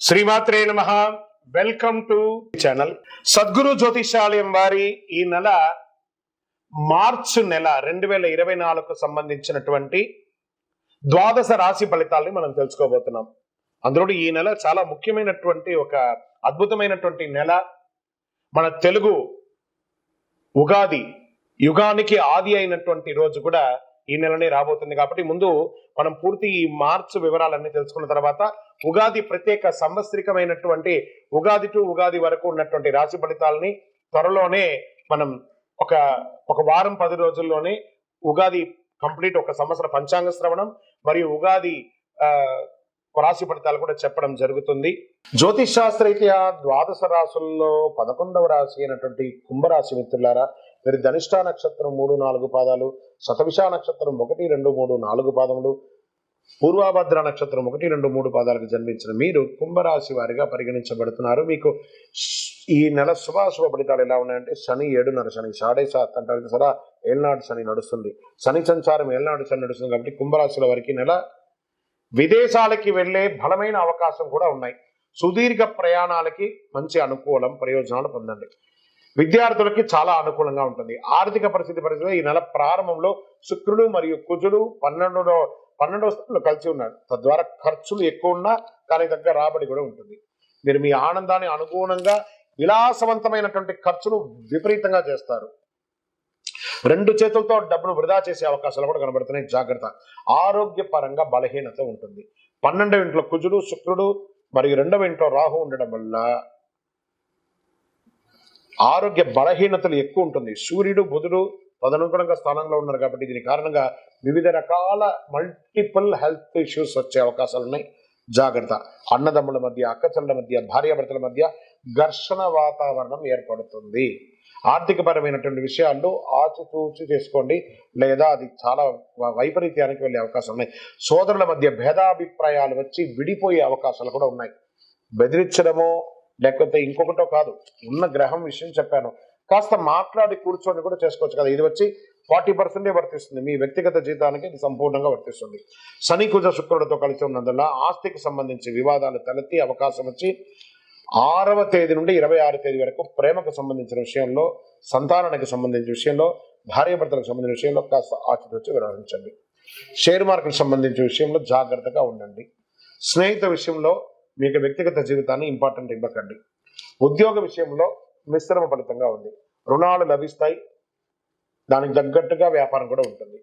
శ్రీమాత్రే నమః. Welcome to channel. Sadguru Jyotishalayam వారి ఈ నెల మార్చి నెల 2024కు సంబంధించినటువంటి ద్వాదశ రాశి ఫలితాలని మనం తెలుసుకోబోతున్నాం. అందులో ఈ నెల చాలా ముఖ్యమైనటువంటి ఒక అద్భుతమైనటువంటి నెల. మన తెలుగు ఉగాది యుగానికి ఆది అయినటువంటి రోజు కూడా ఈ నెలనే రాబోతుంది. కాబట్టి ముందు మనం పూర్తి ఈ మార్చ్ వివరాలన్నీ తెలుసుకున్న తర్వాత ఉగాది ప్రత్యేక సంవత్సరికమైనటువంటి ఉగాది టు ఉగాది వరకు ఉన్నటువంటి రాశి ఫలితాలని త్వరలోనే మనం ఒక వారం 10 రోజుల్లోనే ఉగాది కంప్లీట్ ఒక సంవత్సర పంచాంగ శ్రవణం మరియు ఉగాది రాశి ఫలితాలు కూడా చెప్పడం జరుగుతుంది. జ్యోతిష్ శాస్త్రరీత్యా ద్వాదశ రాశుల్లో 11వ రాశి అయినటువంటి కుంభరాశి మిత్రులారా, మీరు ధనిష్ట నక్షత్రం 3-4 పాదాలు, శతభిష నక్షత్రం 1-2-3-4 పాదములు, పూర్వభద్ర నక్షత్రం 1-2-3 పాదాలకు జన్మించిన మీరు కుంభరాశి వారిగా పరిగణించబడుతున్నారు. మీకు ఈ నెల శుభాశుభ ఫలితాలు ఎలా ఉన్నాయంటే, శని 7.5 శని 7.5 అంటారు సరా, ఏళ్ళనాడు శని నడుస్తుంది. శని సంచారం ఏళ్ళనాడు శని నడుస్తుంది కాబట్టి కుంభరాశుల వారికి నెల విదేశాలకి వెళ్లే బలమైన అవకాశం కూడా ఉన్నాయి. సుదీర్ఘ ప్రయాణాలకి మంచి అనుకూలం, ప్రయోజనాలు పొందండి. విద్యార్థులకి చాలా అనుకూలంగా ఉంటుంది. ఆర్థిక పరిస్థితి ఈ నెల ప్రారంభంలో శుక్రుడు మరియు కుజుడు 12వ స్థానంలో కలిసి ఉన్నారు. తద్వారా ఖర్చులు ఎక్కువ ఉన్నా కానీ దగ్గర రాబడి కూడా ఉంటుంది. మీరు మీ ఆనందాన్ని అనుగుణంగా విలాసవంతమైనటువంటి ఖర్చులు విపరీతంగా చేస్తారు. 2 చేతులతో డబ్బును వృధా చేసే అవకాశాలు కూడా కనబడుతున్నాయి. జాగ్రత్త. ఆరోగ్యపరంగా బలహీనత ఉంటుంది. 12వ ఇంట్లో కుజుడు శుక్రుడు మరియు 2వ ఇంట్లో రాహు ఉండడం వల్ల ఆరోగ్య బలహీనతలు ఎక్కువ ఉంటుంది. సూర్యుడు బుధుడు తదనుగుణంగా స్థానంలో ఉన్నారు కాబట్టి దీని కారణంగా వివిధ రకాల మల్టిపుల్ హెల్త్ ఇష్యూస్ వచ్చే అవకాశాలు ఉన్నాయి. జాగ్రత్త. అన్నదమ్ముల మధ్య, అక్కచెల్లెల మధ్య, భార్యాభర్తల మధ్య ఘర్షణ వాతావరణం ఏర్పడుతుంది. ఆర్థికపరమైనటువంటి విషయాల్లో ఆచితూచి చేసుకోండి, లేదా అది చాలా వైపరీత్యానికి వెళ్ళే అవకాశం ఉన్నాయి. సోదరుల మధ్య భేదాభిప్రాయాలు వచ్చి విడిపోయే అవకాశాలు కూడా ఉన్నాయి. బెదిరించడమో లేకపోతే ఇంకొకటో కాదు, ఉన్న గ్రహం విషయం చెప్పాను, కాస్త మాట్లాడి కూర్చొని కూడా చేసుకోవచ్చు కదా. ఇది వచ్చి 40% వర్తిస్తుంది. మీ వ్యక్తిగత జీవితానికి ఇది సంపూర్ణంగా వర్తిస్తుంది. శని కుజ శుక్రుడితో కలిసి ఉన్నందువల్ల ఆస్తికి సంబంధించి వివాదాలు తలెత్తి అవకాశం వచ్చి 6వ తేదీ నుండి 26వ తేదీ వరకు ప్రేమకు సంబంధించిన విషయంలో, సంతానానికి సంబంధించిన విషయంలో, భార్యాభర్తలకు సంబంధించిన విషయంలో కాస్త ఆచితూచి వ్యవహరించండి. షేర్ మార్కెట్ సంబంధించిన విషయంలో జాగ్రత్తగా ఉండండి. స్నేహిత విషయంలో మీకు వ్యక్తిగత జీవితాన్ని ఇంపార్టెంట్ ఇవ్వకండి. ఉద్యోగ విషయంలో మిశ్రమ ఫలితంగా ఉంది. రుణాలు లభిస్తాయి, దానికి తగ్గట్టుగా వ్యాపారం కూడా ఉంటుంది.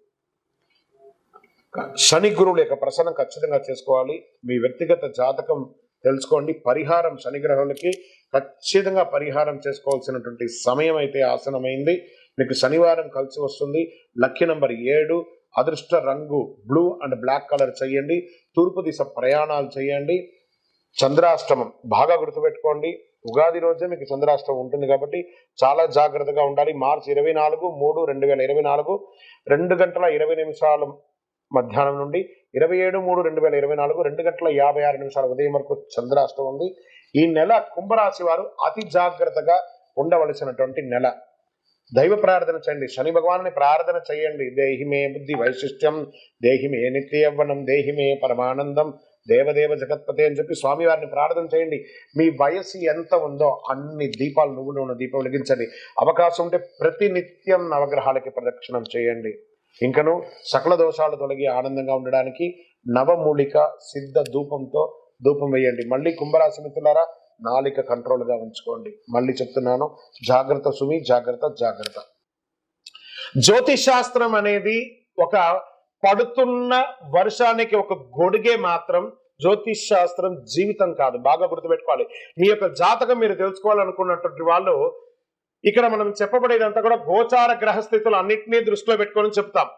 శని గురువుల యొక్క ప్రసన్నం ఖచ్చితంగా చేసుకోవాలి. మీ వ్యక్తిగత జాతకం తెలుసుకోండి. పరిహారం శని గ్రహాలకి ఖచ్చితంగా పరిహారం చేసుకోవాల్సినటువంటి సమయం అయితే ఆసనమైంది. మీకు శనివారం కలిసి వస్తుంది. లక్కీ నంబర్ 7, అదృష్ట రంగు బ్లూ అండ్ బ్లాక్ కలర్ చేయండి. తూర్పు దిశ ప్రయాణాలు చేయండి. చంద్రాష్టమం బాగా గుర్తుపెట్టుకోండి. ఉగాది రోజే మీకు చంద్రాష్టమం ఉంటుంది కాబట్టి చాలా జాగ్రత్తగా ఉండాలి. మార్చి 24/3/2024 2:20 మధ్యాహ్నం నుండి 27/3/2024 2:56 ఉదయం వరకు చంద్రాష్టమం ఉంది. ఈ నెల కుంభరాశి వారు అతి జాగ్రత్తగా ఉండవలసినటువంటి నెల. దైవ ప్రార్థన చేయండి. శని భగవాన్ని ప్రార్థన చేయండి. దేహిమే బుద్ధి వైశిష్ట్యం, దేహిమే నిత్య యవ్వనం, దేహిమే పరమానందం, దేవదేవ జగత్పతి అని చెప్పి స్వామివారిని ప్రార్థన చేయండి. మీ వయస్సు ఎంత ఉందో అన్ని దీపాలు, నువ్వులు ఉన్న దీపం వెలిగించండి. అవకాశం ఉంటే ప్రతి నిత్యం నవగ్రహాలకి ప్రదక్షిణం చేయండి. ఇంకను సకల దోషాలు తొలగి ఆనందంగా ఉండడానికి నవమూలిక సిద్ధ ధూపంతో ధూపం వేయండి. మళ్ళీ కుంభరాశి మిత్రులారా, నాలిక కంట్రోల్గా ఉంచుకోండి. మళ్ళీ చెప్తున్నాను, జాగ్రత్త సుమి, జాగ్రత్త జాగ్రత్త. జ్యోతిష్ శాస్త్రం అనేది ఒక పడుతున్న వర్షానికి ఒక గొడుగే మాత్రం. జ్యోతిష్ శాస్త్రం జీవితం కాదు. బాగా గుర్తుపెట్టుకోవాలి. మీ యొక్క జాతకం మీరు తెలుసుకోవాలనుకున్నటువంటి వాళ్ళు ఇక్కడ మనం చెప్పబడేదంతా కూడా గోచార గ్రహస్థితులు అన్నింటినీ దృష్టిలో పెట్టుకొని చెప్తాం.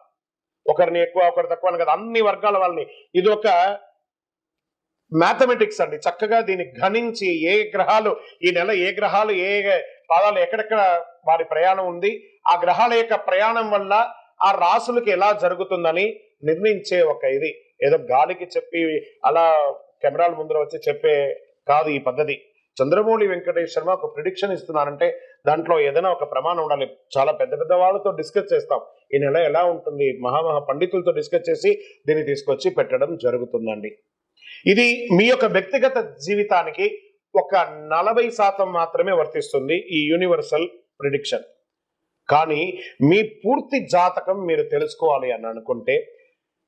ఒకరిని ఎక్కువ ఒకరు తక్కువ అని కదా, అన్ని వర్గాల వాళ్ళని. ఇది ఒక మ్యాథమెటిక్స్ అండి. చక్కగా దీన్ని గణించి ఏ గ్రహాలు ఈ నెల, ఏ గ్రహాలు ఏ పాదాలు ఎక్కడెక్కడ వారి ప్రయాణం ఉంది, ఆ గ్రహాల యొక్క ప్రయాణం వల్ల ఆ రాసులకి ఎలా జరుగుతుందని నిర్ణయించే ఒక ఇది. ఏదో గాలికి చెప్పి అలా కెమెరాల ముందర వచ్చి చెప్పే కాదు ఈ పద్ధతి. చంద్రమౌళి వెంకటేష్ శర్మ ఒక ప్రిడిక్షన్ ఇస్తున్నారంటే దాంట్లో ఏదైనా ఒక ప్రమాణం ఉండాలి. చాలా పెద్ద పెద్ద వాళ్ళతో డిస్కస్ చేస్తాం. ఈ నెల ఎలా ఉంటుంది, మహామహా పండితులతో డిస్కస్ చేసి దీన్ని తీసుకొచ్చి పెట్టడం జరుగుతుందండి. ఇది మీ యొక్క వ్యక్తిగత జీవితానికి ఒక 40% మాత్రమే వర్తిస్తుంది ఈ యూనివర్సల్ ప్రిడిక్షన్. కానీ మీ పూర్తి జాతకం మీరు తెలుసుకోవాలి అని అనుకుంటే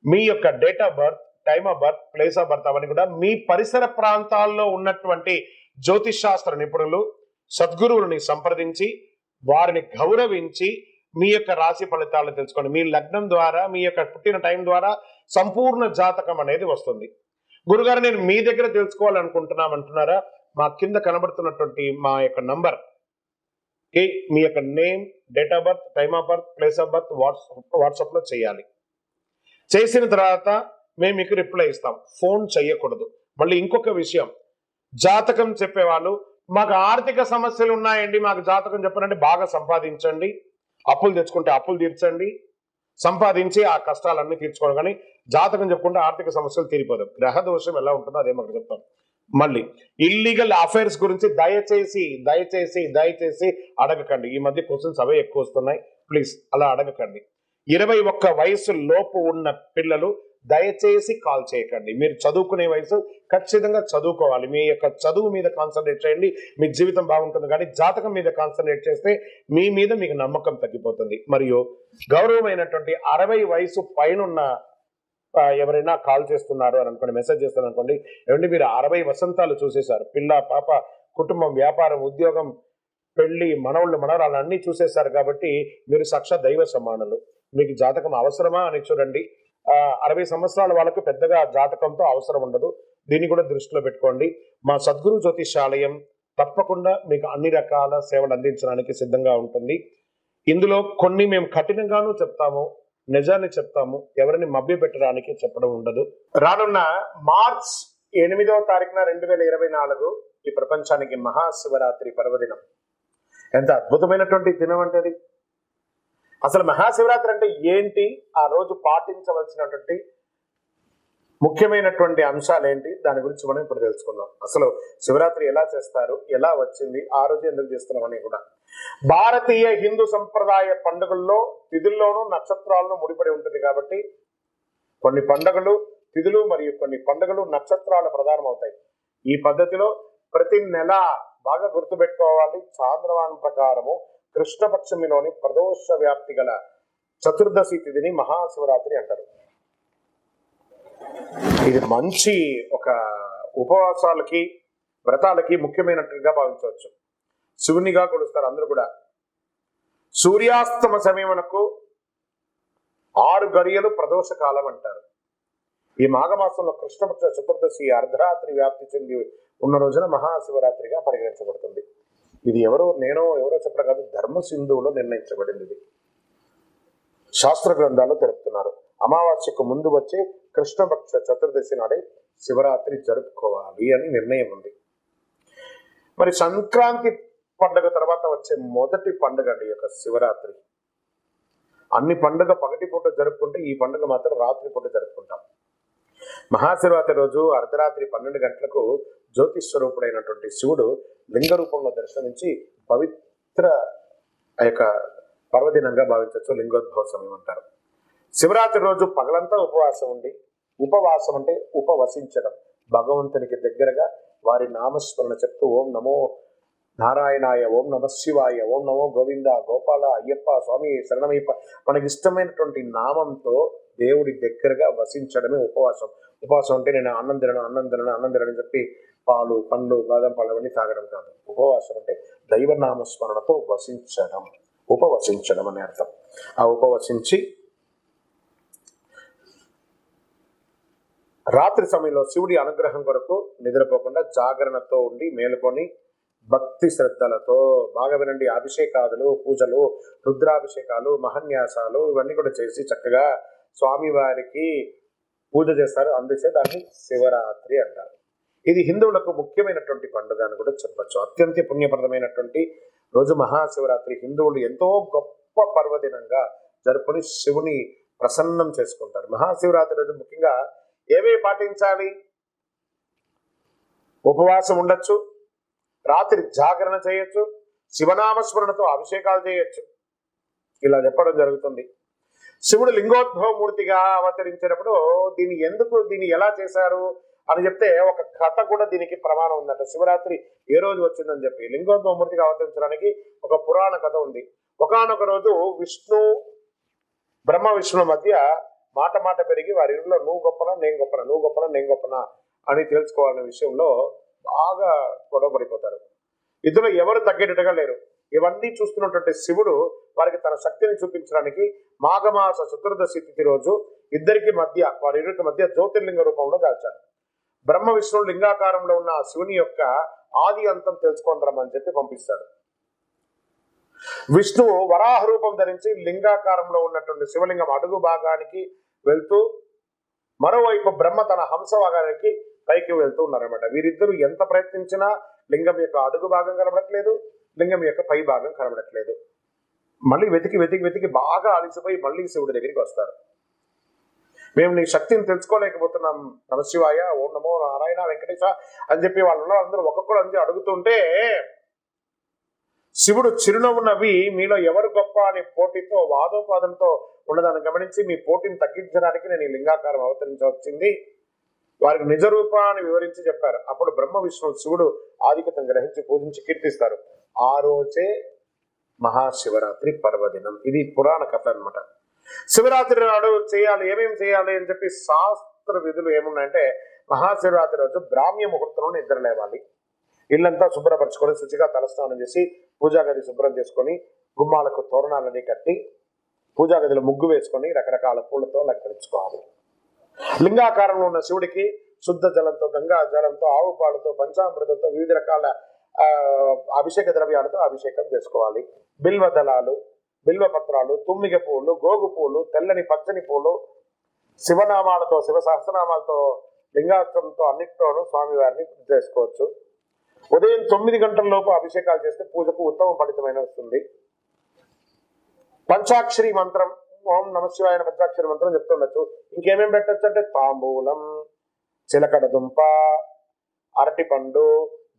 మీ యొక్క date of birth, time of birth, place of birth అవన్నీ కూడా మీ పరిసర ప్రాంతాల్లో ఉన్నటువంటి జ్యోతిష్ శాస్త్ర నిపుణులు, సద్గురువులని సంప్రదించి వారిని గౌరవించి మీ యొక్క రాశి ఫలితాలను తెలుసుకోండి. మీ లగ్నం ద్వారా, మీ యొక్క పుట్టిన టైం ద్వారా సంపూర్ణ జాతకం అనేది వస్తుంది. గురుగారు నేను మీ దగ్గర తెలుసుకోవాలనుకుంటున్నామంటున్నారా? మా కింద కనబడుతున్నటువంటి మా యొక్క నంబర్ మీ యొక్క name, date of birth, time of birth, place of birth WhatsApp లో చేయాలి. చేసిన తర్వాత మేము మీకు రిప్లై ఇస్తాం. ఫోన్ చేయకూడదు. మళ్ళీ ఇంకొక విషయం, జాతకం చెప్పేవాళ్ళు మాకు ఆర్థిక సమస్యలు ఉన్నాయండి, మాకు జాతకం చెప్పనండి. బాగా సంపాదించండి, అప్పులు తెచ్చుకుంటే అప్పులు తీర్చండి, సంపాదించి ఆ కష్టాలన్నీ తీర్చుకోవడం. కానీ జాతకం చెప్పుకుంటే ఆర్థిక సమస్యలు తీరిపోదు. గ్రహ దోషం ఎలా ఉంటుందో అదే మనకు చెప్తాం. మళ్ళీ ఇల్లీగల్ అఫైర్స్ గురించి దయచేసి దయచేసి దయచేసి అడగకండి. ఈ మధ్య క్వశ్చన్స్ అవే ఎక్కువ వస్తున్నాయి. ప్లీజ్ అలా అడగకండి. 21 వయసు లోపు ఉన్న పిల్లలు దయచేసి కాల్ చేయకండి. మీరు చదువుకునే వయసు, ఖచ్చితంగా చదువుకోవాలి. మీ యొక్క చదువు మీద కాన్సన్ట్రేట్ చేయండి, మీ జీవితం బాగుంటుంది. కానీ జాతకం మీద కాన్సన్ట్రేట్ చేస్తే మీ మీద మీకు నమ్మకం తగ్గిపోతుంది. మరియు గౌరవమైనటువంటి 60 వయసు పైన ఎవరైనా కాల్ చేస్తున్నారు అని అనుకోండి, మెసేజ్ చేస్తున్నారు అనుకోండి, ఏమంటే మీరు 60 వసంతాలు చూసేశారు, పిల్ల పాప, కుటుంబం, వ్యాపారం, ఉద్యోగం, పెళ్లి, మనవుళ్ళు, మనవరాలు అన్ని చూసేశారు. కాబట్టి మీరు సాక్షాత్ దైవ సమానులు. మీకు జాతకం అవసరమా అని చూడండి. 60 సంవత్సరాల వాళ్ళకు పెద్దగా జాతకంతో అవసరం ఉండదు. దీన్ని కూడా దృష్టిలో పెట్టుకోండి. మా సద్గురు జ్యోతిషాలయం తప్పకుండా మీకు అన్ని రకాల సేవలు అందించడానికి సిద్ధంగా ఉంటుంది. ఇందులో కొన్ని మేము కఠినంగానూ చెప్తాము, నిజాన్ని చెప్తాము, ఎవరిని మభ్య పెట్టడానికి చెప్పడం ఉండదు. రానున్న మార్చ్ 8వ తారీఖున 2024 ఈ ప్రపంచానికి మహాశివరాత్రి పర్వదినం. ఎంత అద్భుతమైనటువంటి దినం అంటే అది. అసలు మహాశివరాత్రి అంటే ఏంటి, ఆ రోజు పాటించవలసినటువంటి ముఖ్యమైనటువంటి అంశాలు ఏంటి, దాని గురించి మనం ఇప్పుడు తెలుసుకుందాం. అసలు శివరాత్రి ఎలా చేస్తారు, ఎలా వచ్చింది, ఆ రోజు ఎందుకు చేస్తున్నాం అని కూడా. భారతీయ హిందూ సంప్రదాయ పండుగల్లో తిథుల్లోనూ నక్షత్రాలను ముడిపడి ఉంటుంది. కాబట్టి కొన్ని పండుగలు తిథులు మరియు కొన్ని పండుగలు నక్షత్రాలు ప్రధానం అవుతాయి. ఈ పద్ధతిలో ప్రతి నెల బాగా గుర్తుపెట్టుకోవాలి. చాంద్రమానం ప్రకారము కృష్ణపక్షమిలోని ప్రదోష వ్యాప్తి గల చతుర్దశి తిథిని మహాశివరాత్రి అంటారు. ఇది మంచి ఒక ఉపవాసాలకి, వ్రతాలకి ముఖ్యమైనట్టుగా భావించవచ్చు. శివునిగా కొలుస్తారు అందరూ కూడా. సూర్యాస్తమ సమయమునకు 6 గడియలు ప్రదోష కాలం అంటారు. ఈ మాఘమాసంలో కృష్ణపక్ష చతుర్దశి అర్ధరాత్రి వ్యాప్తి చెంది ఉన్న రోజున మహాశివరాత్రిగా పరిగణించబడుతుంది. ఇది ఎవరో చెప్పడం కాదు, ధర్మ సింధువులో నిర్ణయించబడింది. ఇది శాస్త్ర గ్రంథాలు తెలుపుతున్నారు. అమావాస్యకు ముందు వచ్చే కృష్ణపక్ష చతుర్దశి నాడే శివరాత్రి జరుపుకోవాలి అని నిర్ణయం ఉంది. మరి సంక్రాంతి పండుగ తర్వాత వచ్చే మొదటి పండుగ అండి యొక్క శివరాత్రి. అన్ని పండుగ పగటిపూట జరుపుకుంటే ఈ పండుగ మాత్రం రాత్రి పూట జరుపుకుంటాం. మహాశివరాత్రి రోజు అర్ధరాత్రి 12 గంటలకు జ్యోతిస్వరూపుడైనటువంటి శివుడు లింగ రూపంలో దర్శనించి పవిత్ర ఆ యొక్క పర్వదినంగా భావించవచ్చు. లింగోద్భవ సమయం అంటారు. శివరాత్రి రోజు పగలంతా ఉపవాసం ఉండి, ఉపవాసం అంటే ఉపవసించడం, భగవంతునికి దగ్గరగా వారి నామస్మరణ చెప్తూ ఓం నమో నారాయణాయ, ఓం నమ శివాయ, ఓం నమో గోవింద, గోపాల, అయ్యప్ప, స్వామి శరణమయ్యప్ప, మనకి ఇష్టమైనటువంటి నామంతో దేవుడి దగ్గరగా వసించడమే ఉపవాసం. ఉపవాసం అంటే నేను అన్నం తినని చెప్పి పాలు, పండ్లు, బాదం పళ్ళు అవన్నీ తాగడం కాదు. ఉపవాసం అంటే దైవనామస్మరణతో వసించడం, ఉపవసించడం అనే అర్థం. ఆ ఉపవసించి రాత్రి సమయంలో శివుడి అనుగ్రహం కొరకు నిద్రపోకుండా జాగరణతో ఉండి మేలుకొని భక్తి శ్రద్ధలతో బాగా వినండి, అభిషేకాదులు, పూజలు, రుద్రాభిషేకాలు, మహన్యాసాలు ఇవన్నీ కూడా చేసి చక్కగా స్వామివారికి పూజ చేస్తారు. అందుకే దాన్ని శివరాత్రి అంటారు. ఇది హిందువులకు ముఖ్యమైనటువంటి పండుగ అని కూడా చెప్పచ్చు. అత్యంత పుణ్యప్రదమైనటువంటి రోజు మహాశివరాత్రి. హిందువులు ఎంతో గొప్ప పర్వదినంగా జరుపుకొని శివుని ప్రసన్నం చేసుకుంటారు. మహాశివరాత్రి రోజు ముఖ్యంగా ఏమేమి పాటించాలి? ఉపవాసం ఉండొచ్చు, రాత్రి జాగరణ చేయొచ్చు, శివనామస్మరణతో అభిషేకాలు చేయొచ్చు. ఇలా చెప్పడం జరుగుతుంది. శివుడు లింగోద్భవ మూర్తిగా అవతరించినప్పుడు దీన్ని ఎలా చేశారు అని చెప్తే ఒక కథ కూడా దీనికి ప్రమాణం ఉందట. శివరాత్రి ఏ రోజు వచ్చిందని చెప్పి లింగోద్భవమూర్తిగా అవతరించడానికి ఒక పురాణ కథ ఉంది. ఒకానొక రోజు బ్రహ్మ విష్ణుల మధ్య మాట పెరిగి వారి ఇంట్లో నువ్వు గొప్పనా నేను గొప్పనా, నువ్వు గొప్పనా నేను గొప్పనా అని తెలుసుకోవాలనే విషయంలో బాగా గొడవ పడిపోతారు. ఇద్దరు ఎవరు తగ్గేటట్టుగా లేరు. ఇవన్నీ చూస్తున్నటువంటి శివుడు వారికి తన శక్తిని చూపించడానికి మాఘమాస చతుర్దశి తిథి రోజు వారిద్దరికి మధ్య జ్యోతిర్లింగ రూపంలో దాల్చాడు. బ్రహ్మ విష్ణువు లింగాకారంలో ఉన్న శివుని యొక్క ఆది అంతం తెలుసుకొని రమ్మని చెప్పి పంపిస్తాడు. విష్ణువు వరాహ రూపం ధరించి లింగాకారంలో ఉన్నటువంటి శివలింగం అడుగు భాగానికి వెళ్తూ, మరోవైపు బ్రహ్మ తన హంస భాగానికి పైకి వెళ్తూ ఉన్నారన్నమాట. వీరిద్దరూ ఎంత ప్రయత్నించినా లింగం యొక్క అడుగు భాగం కనబడట్లేదు, లింగం యొక్క పై భాగం కనబడట్లేదు. మళ్ళీ వెతికి బాగా అలిసిపోయి మళ్ళీ శివుడి దగ్గరికి వస్తారు. మేము నీ శక్తిని తెలుసుకోలేకపోతున్నాం, నమశివాయ, ఓం నమో నారాయణ వెంకటేశ అని చెప్పి అందరూ ఒక్కొక్కరు అని అడుగుతుంటే శివుడు చిరునవ్వు నవ్వి మీలో ఎవరు గొప్ప అని పోటీతో వాదోపాదంతో ఉన్నదాన్ని గమనించి మీ పోటీని తగ్గించడానికి నేను ఈ లింగాకారం అవతరించవచ్చింది, వారికి నిజ రూపాన్ని వివరించి చెప్పారు. అప్పుడు బ్రహ్మ విష్ణువు శివుడు ఆధిక్యతను గ్రహించి పూజించి కీర్తిస్తారు. ఆ రోజే మహాశివరాత్రి పర్వదినం. ఇది పురాణ కథ అన్నమాట. శివరాత్రి నాడు ఏమేమి చేయాలి అని చెప్పి శాస్త్ర విధులు ఏమున్నాయంటే, మహాశివరాత్రి రోజు బ్రాహ్మ్య ముహూర్తంలో నిద్ర లేవాలి, ఇల్లంతా శుభ్రపరచుకొని శుచిగా తలస్నానం చేసి పూజా గది శుభ్రం చేసుకొని గుమ్మాలకు తోరణాలని కట్టి పూజా గదిలో ముగ్గు వేసుకొని రకరకాల పూలతో అలంకరించుకోవాలి. లింగాకారంలో ఉన్న శివుడికి శుద్ధ జలంతో, గంగా జలంతో, ఆవు పాలతో, పంచామృతంతో, వివిధ రకాల అభిషేక ద్రవ్యాలతో అభిషేకం చేసుకోవాలి. బిల్వ దళాలు, బిల్వ పత్రాలు, తుమ్మిగ పూలు, గోగు పూలు, తెల్లని పచ్చని పూలు, శివనామాలతో, శివ సహస్రనామాలతో, లింగాస్త్రంతో అన్నిటితోనూ స్వామివారిని చేసుకోవచ్చు. ఉదయం 9 గంటల లోపు అభిషేకాలు చేస్తే పూజకు ఉత్తమ ఫలితమైన వస్తుంది. పంచాక్షరి మంత్రం, ఓం నమశివాయ పంచాక్షరి మంత్రం చెప్తుండొచ్చు. ఇంకేమేమి పెట్టచ్చు అంటే తాంబూలం, చిలకడ దుంప, అరటి పండు,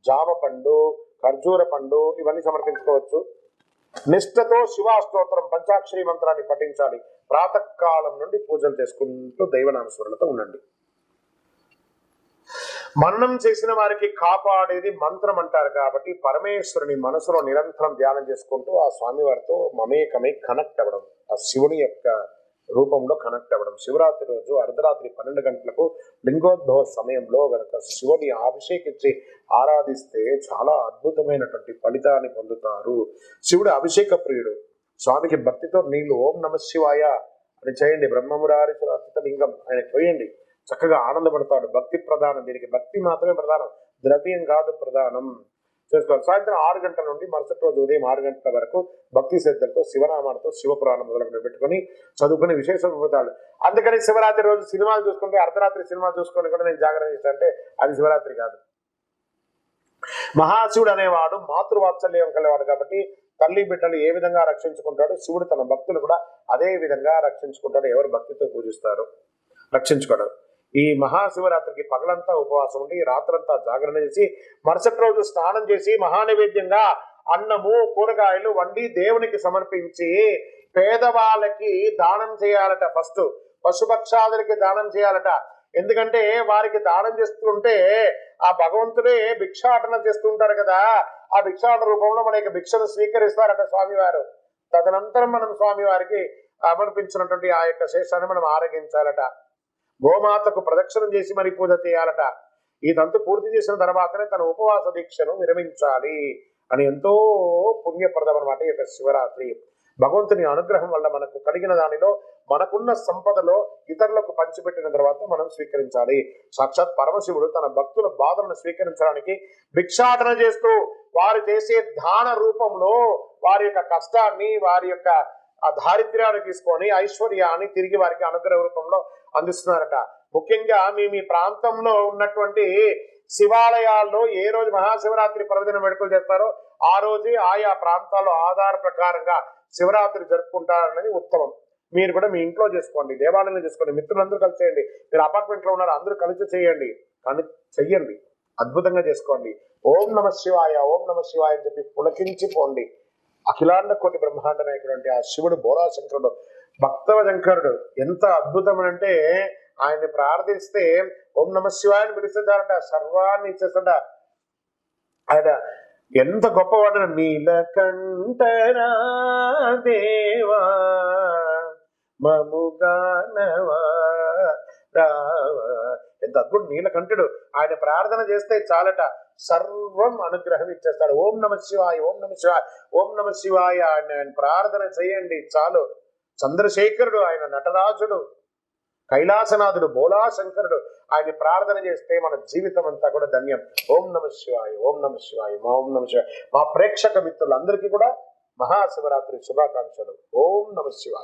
జామ పండు, ఖర్జూర పండు ఇవన్నీ సమర్పించుకోవచ్చు. నిష్ఠతో శివాస్తోత్రం పంచాక్షరి మంత్రాన్ని పఠించాలి. ప్రాతకాలం నుండి పూజలు చేసుకుంటూ దైవనామస్మరణతో ఉండండి. మననం చేసిన వారికి కాపాడేది మంత్రం అంటారు కాబట్టి పరమేశ్వరుని మనసులో నిరంతరం ధ్యానం చేసుకుంటూ ఆ స్వామివారితో మమేకమై కనెక్ట్ అవ్వడం, ఆ శివుని యొక్క రూపంలో కనెక్ట్ అవ్వడం. శివరాత్రి రోజు అర్ధరాత్రి 12 గంటలకు లింగోద్భవ సమయంలో గనక శివుని అభిషేకించి ఆరాధిస్తే చాలా అద్భుతమైనటువంటి ఫలితాన్ని పొందుతారు. శివుడు అభిషేక ప్రియుడు. స్వామికి భక్తితో నీళ్లు ఓం నమ శివాయ అని చేయండి. బ్రహ్మమురారి లింగం ఆయన పోయండి, చక్కగా ఆనందపడతాడు. భక్తి ప్రధానం, దీనికి భక్తి మాత్రమే ప్రధానం, ద్రవ్యం కాదు ప్రధానం. చేసుకోవాలి. సాయంత్రం 6 గంటల నుండి మరుసటి రోజు ఉదయం 6 గంటల వరకు భక్తి శ్రద్ధలతో శివనామాలతో శివపురాణం మొదలుకొని పెట్టుకొని చదువుకుని విశేషం పొందుతాడు. అందుకని శివరాత్రి రోజు సినిమాలు చూసుకుంటే అర్ధరాత్రి సినిమా చూసుకొని కూడా నేను జాగ్రత్త చేస్తానంటే అది శివరాత్రి కాదు. మహాశివుడు అనేవాడు మాతృవాత్సల్యం కలివాడు కాబట్టి తల్లి బిడ్డలు ఏ విధంగా రక్షించుకుంటాడు, శివుడు తన భక్తులు కూడా అదే విధంగా రక్షించుకుంటాడు. ఎవరు భక్తితో పూజిస్తారో రక్షించుకోడు. ఈ మహాశివరాత్రికి పగలంతా ఉపవాసం ఉండి రాత్రంతా జాగరణ చేసి మరుసటి రోజు స్నానం చేసి మహానైవేద్యంగా అన్నము కూరగాయలు వండి దేవునికి సమర్పించి పేదవాళ్ళకి దానం చేయాలట. ఫస్ట్ పశుపక్షాదులకి దానం చేయాలట. ఎందుకంటే వారికి దానం చేస్తుంటే ఆ భగవంతుడే భిక్షాటన చేస్తుంటారు కదా, ఆ భిక్షాటన రూపంలో మనకి భిక్షను స్వీకరిస్తారట స్వామివారు. తదనంతరం మనం స్వామివారికి సమర్పించినటువంటి ఆ యొక్క శేషాన్ని మనం ఆరగించాలట. గోమాతకు ప్రదక్షిణం చేసి మరి పూజ చేయాలట. ఈ తంతు పూర్తి చేసిన తర్వాతనే తన ఉపవాస దీక్షను విరమించాలి అని ఎంతో పుణ్యప్రదం అన్నమాట ఈ యొక్క శివరాత్రి. భగవంతుని అనుగ్రహం వల్ల మనకు కలిగిన దానిలో మనకున్న సంపదలో ఇతరులకు పంచిపెట్టిన తర్వాత మనం స్వీకరించాలి. సాక్షాత్ పరమశివుడు తన భక్తుల బాధలను స్వీకరించడానికి భిక్షాటన చేస్తూ వారు చేసే దాన రూపంలో వారి యొక్క కష్టాన్ని, వారి యొక్క ఆ దారిద్ర్యాన్ని తీసుకొని ఐశ్వర్యాన్ని తిరిగి వారికి అనుగ్రహ రూపంలో అందిస్తున్నారట. ముఖ్యంగా మీ ప్రాంతంలో ఉన్నటువంటి శివాలయాల్లో ఏ రోజు మహాశివరాత్రి పర్వదిన వేడుకలు చేస్తారో ఆ రోజే ఆయా ప్రాంతాల్లో ఆధార ప్రకారంగా శివరాత్రి జరుపుకుంటారనేది ఉత్తమం. మీరు కూడా మీ ఇంట్లో చేసుకోండి, దేవాలయంలో చేసుకోండి, మిత్రులందరూ కలిసి చేయండి. మీరు అపార్ట్మెంట్లో ఉన్నారు, అందరూ కలిసి చేయండి, కానీ చెయ్యండి, అద్భుతంగా చేసుకోండి. ఓం నమ శివాయ, ఓం నమ శివాయ అని చెప్పి పులకించిపోండి. అఖిలాండ కోటి బ్రహ్మాండ నాయకుడు అంటే ఆ శివుడు బోళాశంకరుడు, భక్తవ శంకరుడు ఎంత అద్భుతం అంటే ఆయన్ని ప్రార్థిస్తే ఓం నమ శివాయ అని పిలుస్తాడట, సర్వాన్ని ఇచ్చేస్తాడ. ఆయన ఎంత గొప్పవాడు. నీలకంఠనా దేవా మముగానవా రావా. ఎంత అద్భుతం నీలకంఠుడు. ఆయన ప్రార్థన చేస్తే చాలట, సర్వం అనుగ్రహం ఇచ్చేస్తాడు. ఓం నమ శివాయ, ఓం నమ శివాయ, ఓం నమ శివాయ ఆయన ప్రార్థన చేయండి చాలు. చంద్రశేఖరుడు, ఆయన నటరాజుడు, కైలాసనాథుడు, బోలాశంకరుడు, ఆయన ప్రార్థన చేస్తే మన జీవితం అంతా కూడా ధన్యం. ఓం నమ శివాయ, ఓం నమ శివాయ, ఓం నమ శివాయ. మా ప్రేక్షక మిత్రులందరికీ కూడా మహాశివరాత్రి శుభాకాంక్షలు. ఓం నమ శివాయ.